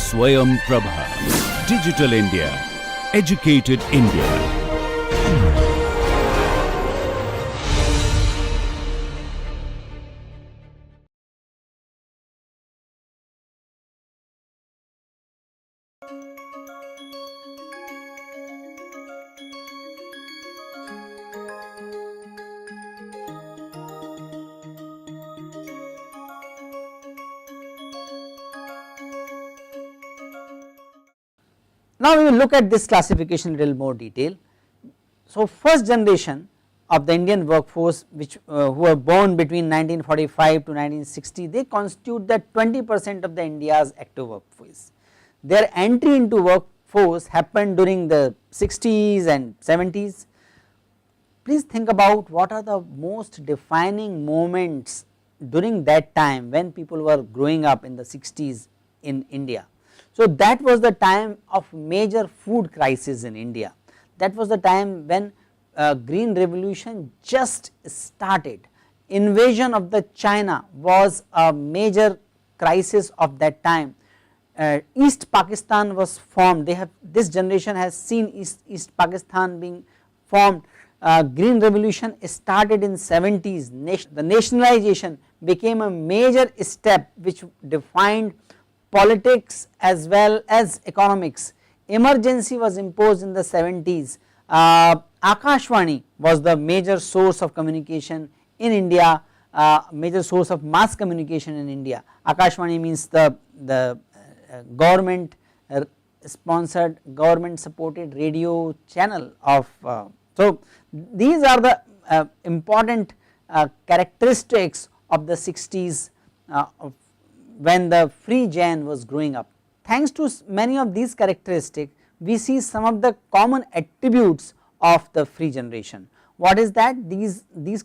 Swayam Prabha. Digital India. Educated India. Now we will look at this classification in a little more detail. So first generation of the Indian workforce which who were born between 1945 to 1960, they constitute the 20% of the India's active workforce. Their entry into workforce happened during the 60s and 70s. Please think about what are the most defining moments during that time when people were growing up in the 60s in India. So that was the time of major food crisis in India. That was the time when green revolution just started. Invasion of the China was a major crisis of that time. East Pakistan was formed. This generation has seen East Pakistan being formed. Green revolution started in 70s. The nationalization became a major step which defined politics as well as economics. Emergency was imposed in the 70s. Akashvani was the major source of communication in India, major source of mass communication in India. Akashvani means the government sponsored, government supported radio channel of. So these are the important characteristics of the 60s when the free gen was growing up. Thanks to many of these characteristics, we see some of the common attributes of the free generation. What is that? These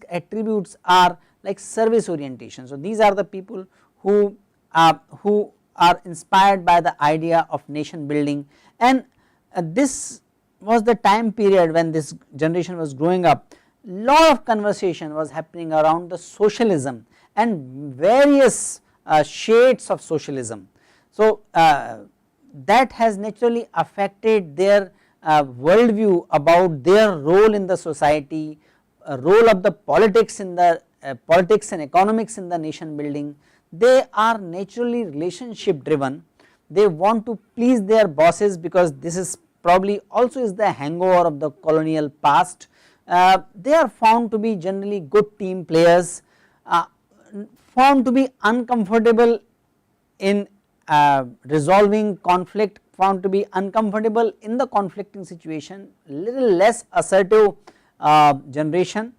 attributes are like service orientation. So these are the people who are inspired by the idea of nation building, and this was the time period when this generation was growing up. Lot of conversation was happening around the socialism and various shades of socialism. So that has naturally affected their worldview about their role in the society, role of the politics in the politics and economics in the nation building. They are naturally relationship driven. They want to please their bosses because this is probably also is the hangover of the colonial past. They are found to be generally good team players, found to be uncomfortable in resolving conflict, found to be uncomfortable in the conflicting situation, little less assertive generation,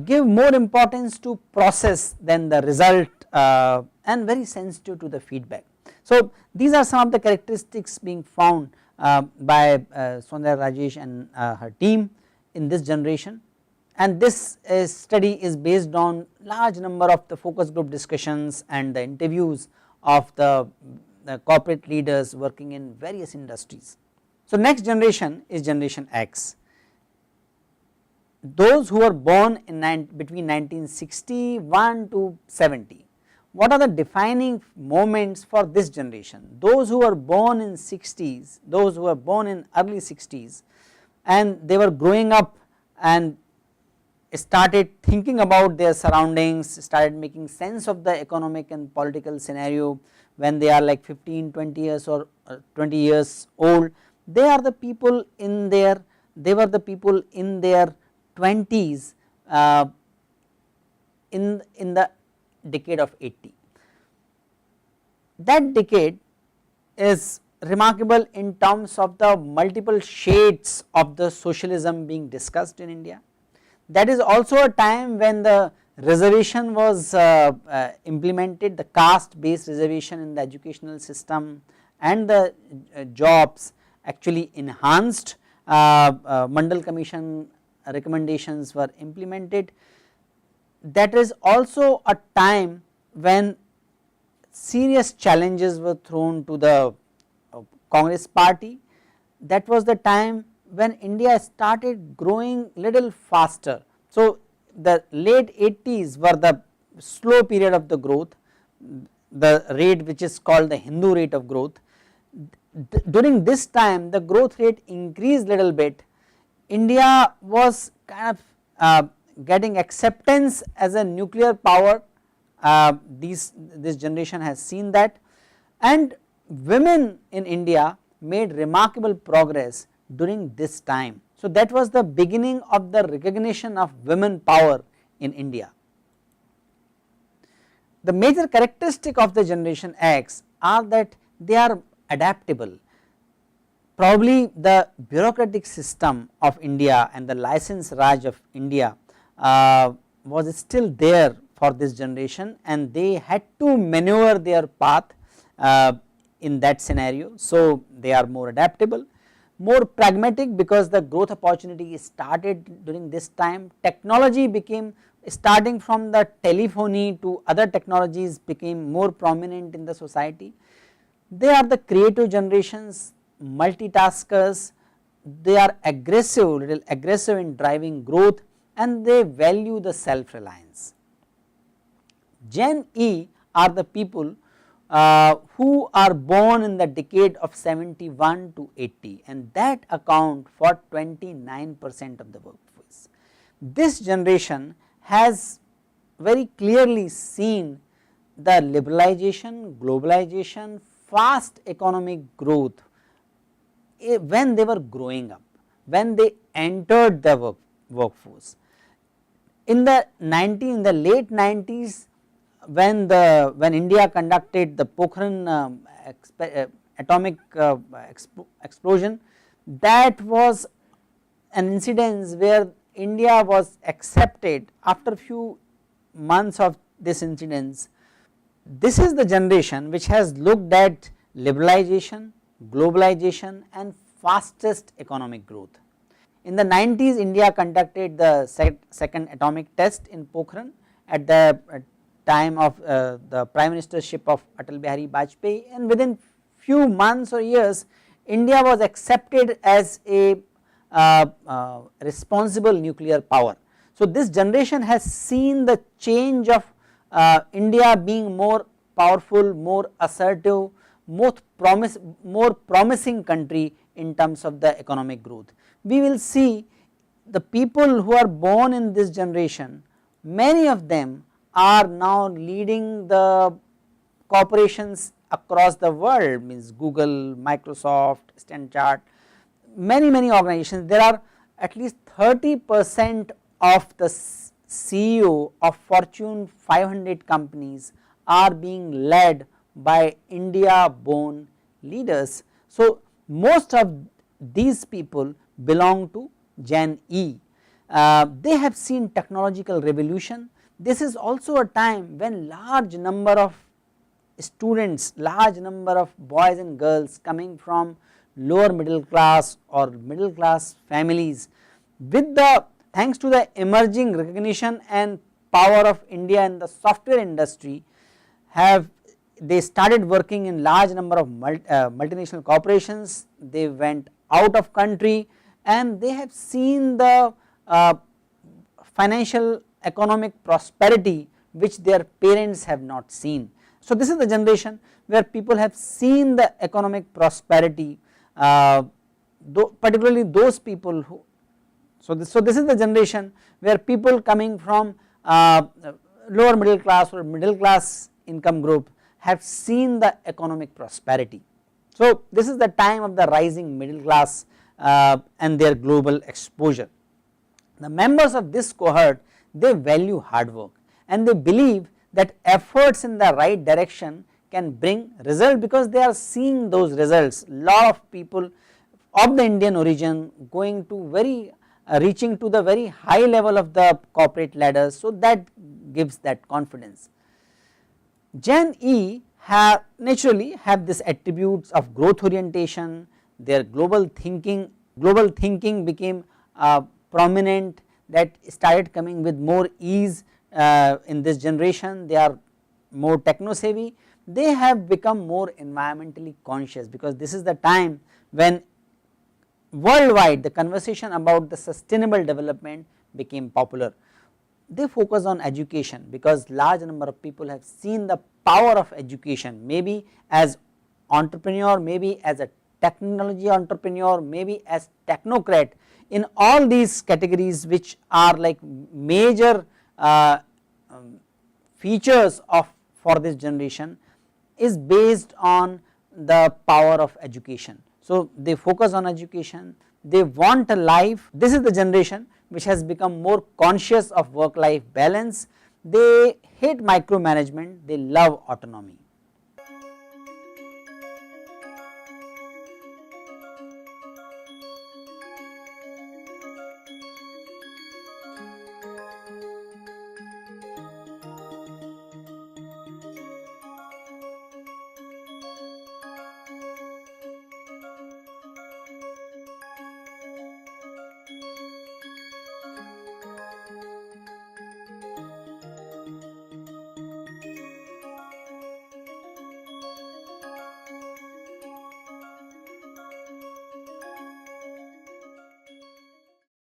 give more importance to process than the result, and very sensitive to the feedback. So these are some of the characteristics being found by Sondra Rajesh and her team in this generation, and this study is based on large number of the focus group discussions and the interviews of the corporate leaders working in various industries. So next generation is generation X. Those who were born in between 1961 to 70. What are the defining moments for this generation? Those who were born in 60s, those who were born in early 60s, and they were growing up and started thinking about their surroundings, started making sense of the economic and political scenario when they are like 15, 20 years or 20 years old. They are the people in their, they were the people in their 20s in the decade of 80. That decade is remarkable in terms of the multiple shades of the socialism being discussed in India. That is also a time when the reservation was implemented, the caste based reservation in the educational system and the jobs actually enhanced. Mandal Commission recommendations were implemented. That is also a time when serious challenges were thrown to the Congress party. That was the time when India started growing little faster. So the late 80s were the slow period of the growth, the rate which is called the Hindu rate of growth. during this time the growth rate increased little bit. India was kind of getting acceptance as a nuclear power, this generation has seen that, and women in India made remarkable progress during this time. So that was the beginning of the recognition of women power in India. The major characteristic of the generation X are that they are adaptable. Probably the bureaucratic system of India and the license Raj of India was still there for this generation, and they had to maneuver their path in that scenario. So they are more adaptable, more pragmatic, because the growth opportunity started during this time. Technology became, starting from the telephony to other technologies, became more prominent in the society. They are the creative generations, multitaskers, they are aggressive, little aggressive in driving growth, and they value the self reliance. Gen E are the people who are born in the decade of 71 to 80, and that account for 29% of the workforce. This generation has very clearly seen the liberalization, globalization, fast economic growth when they were growing up, when they entered the workforce. In the late 90s, when India conducted the Pokhran atomic explosion, that was an incident where India was accepted after few months of this incident. This is the generation which has looked at liberalization, globalization, and fastest economic growth. In the 90s, India conducted the second atomic test in Pokhran at the time of the Prime Ministership of Atal Bihari Vajpayee, and within few months or years India was accepted as a responsible nuclear power. So this generation has seen the change of India being more powerful, more assertive, more promising country in terms of the economic growth. We will see the people who are born in this generation, many of them are now leading the corporations across the world, means Google, Microsoft, Stanchart, many organizations. There are at least 30% of the CEO of Fortune 500 companies are being led by India born leaders. So most of these people belong to Gen E. They have seen technological revolution. This is also a time when large number of students, large number of boys and girls coming from lower middle class or middle class families, with the thanks to the emerging recognition and power of India in the software industry, they started working in large number of multinational corporations. They went out of country and they have seen the financial economic prosperity which their parents have not seen. So this is the generation where people have seen the economic prosperity, particularly those people who, so this is the generation where people coming from lower middle class or middle class income group have seen the economic prosperity. So this is the time of the rising middle class and their global exposure. The members of this cohort, they value hard work and they believe that efforts in the right direction can bring result, because they are seeing those results. Lot of people of the Indian origin going to reaching to the very high level of the corporate ladders, so that gives that confidence. Gen E naturally have this attributes of growth orientation, their global thinking became prominent, that started coming with more ease in this generation. They are more techno savvy, they have become more environmentally conscious, because this is the time when worldwide the conversation about the sustainable development became popular. They focus on education because large number of people have seen the power of education, maybe as entrepreneur, maybe as a technology entrepreneur, maybe as technocrat, in all these categories which are like major features of for this generation is based on the power of education. So they focus on education, they want a life, this is the generation which has become more conscious of work life balance, they hate micromanagement, they love autonomy.